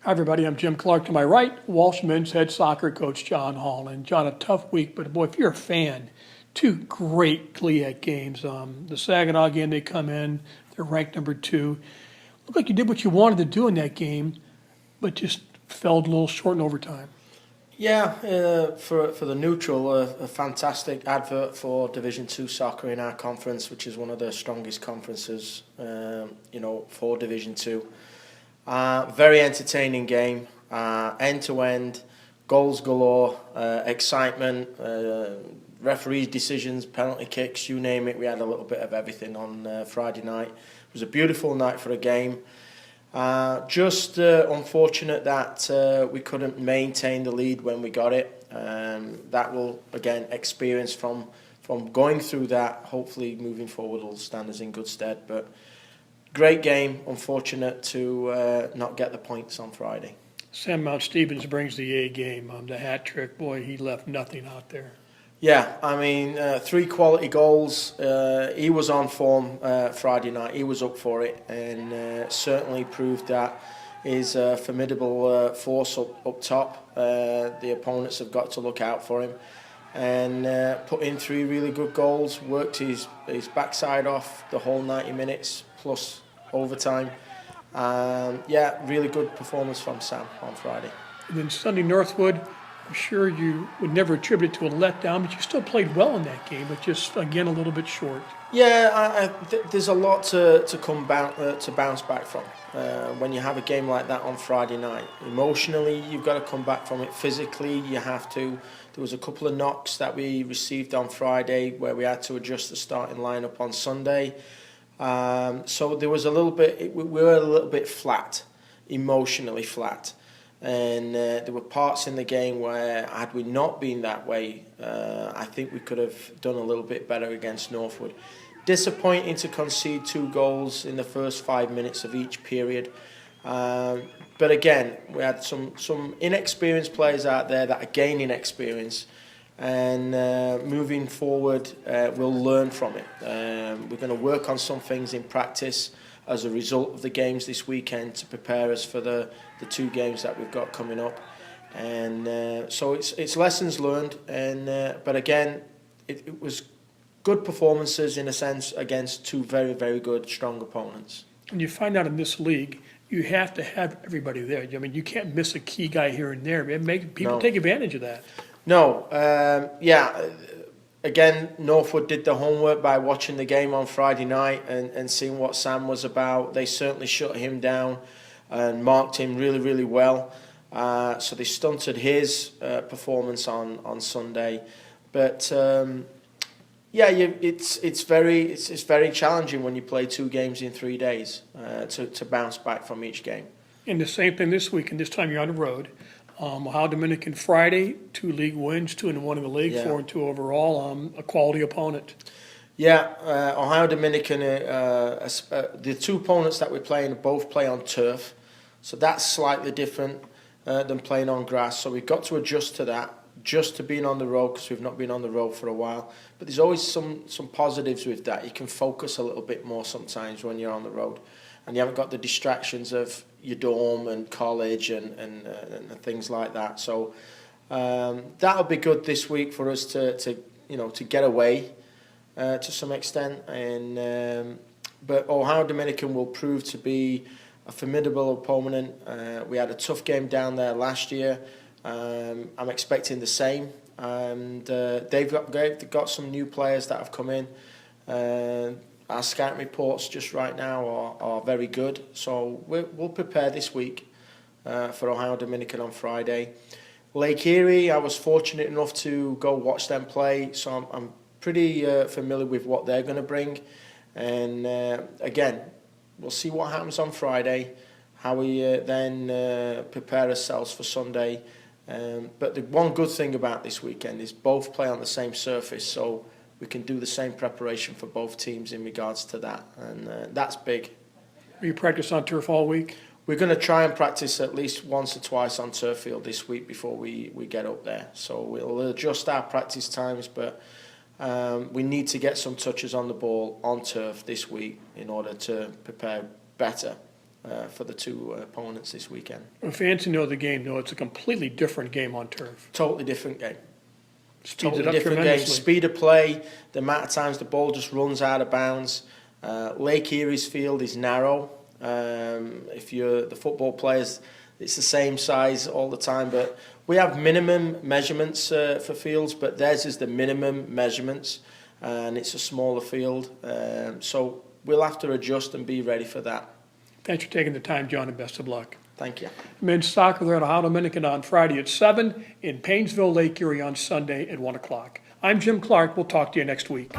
Hi, everybody. I'm Jim Clark. To my right, Walsh men's head soccer coach John Hall. And John, a tough week, but boy, if you're a fan, two great GLIAC games. The Saginaw game, they come in, they're ranked number 2. Looked like you did what you wanted to do in that game, but just fell a little short in overtime. Yeah, for the neutral, a fantastic advert for Division 2 soccer in our conference, which is one of the strongest conferences, for Division 2. Very entertaining game, end to end, goals galore, excitement, referees' decisions, penalty kicks, you name it. We had a little bit of everything on Friday night. It was a beautiful night for a game. Just unfortunate that we couldn't maintain the lead when we got it. That will, again, experience from going through that, hopefully moving forward will stand us in good stead. But great game, unfortunate to not get the points on Friday. Sam Mount Stevens brings the A game. The hat trick, boy, he left nothing out there. Yeah, I mean, 3 quality goals. He was on form Friday night. He was up for it and certainly proved that he's a formidable force up top. The opponents have got to look out for him. And put in 3 really good goals, worked his backside off the whole 90 minutes plus overtime. Really good performance from Sam on Friday. And then Sunday, Northwood. I'm sure you would never attribute it to a letdown, but you still played well in that game, but just, again, a little bit short. Yeah, there's a lot to bounce back from when you have a game like that on Friday night. Emotionally, you've got to come back from it. Physically, you have to. There was a couple of knocks that we received on Friday where we had to adjust the starting lineup on Sunday. So there was a little bit, we were a little bit flat, emotionally flat. And there were parts in the game where, had we not been that way, I think we could have done a little bit better against Northwood. Disappointing to concede 2 goals in the first 5 minutes of each period. But again, we had some inexperienced players out there that are gaining experience. And moving forward, we'll learn from it. We're going to work on some things in practice as a result of the games this weekend to prepare us for the 2 games that we've got coming up. And so it's lessons learned. And but again, it was good performances in a sense against 2 very, very good, strong opponents. And you find out in this league, you have to have everybody there. I mean, you can't miss a key guy here and there. People take advantage of that. No, again, Northwood did the homework by watching the game on Friday night and seeing what Sam was about. They certainly shut him down and marked him really, really well. So they stunted his performance on Sunday. But it's very challenging when you play 2 games in 3 days to bounce back from each game. And the same thing this week, and this time you're on the road. Ohio Dominican Friday, 2 league wins, 2-1 in the league, 4-2 overall. A quality opponent. Yeah, Ohio Dominican. The 2 opponents that we're playing both play on turf, so that's slightly different than playing on grass. So we've got to adjust to that, just to being on the road because we've not been on the road for a while. But there's always some positives with that. You can focus a little bit more sometimes when you're on the road, and you haven't got the distractions of your dorm and college and things like that. So that'll be good this week for us to get away to some extent. And but Ohio Dominican will prove to be a formidable opponent. We had a tough game down there last year. I'm expecting the same. And they've got some new players that have come in. Our scouting reports just right now are very good. So we'll prepare this week for Ohio Dominican on Friday. Lake Erie, I was fortunate enough to go watch them play. So I'm pretty familiar with what they're going to bring. And again, we'll see what happens on Friday, how we then prepare ourselves for Sunday. But the one good thing about this weekend is both play on the same surface. So we can do the same preparation for both teams in regards to that, and that's big. Will you practice on turf all week? We're going to try and practice at least once or twice on turf field this week before we get up there. So we'll adjust our practice times, but we need to get some touches on the ball on turf this week in order to prepare better for the two opponents this weekend. When fans who know the game know it's a completely different game on turf. Totally different game. Speeds Totally it up different game. tremendously. Speed of play, the amount of times the ball just runs out of bounds. Lake Erie's field is narrow. If you're the football players, it's the same size all the time, but we have minimum measurements for fields, but theirs is the minimum measurements, and it's a smaller field. So we'll have to adjust and be ready for that. Thanks for taking the time, John, and best of luck. Thank you. Men's soccer there at Ohio Dominican on Friday at 7, in Painesville, Lake Erie on Sunday at 1 o'clock. I'm Jim Clark. We'll talk to you next week.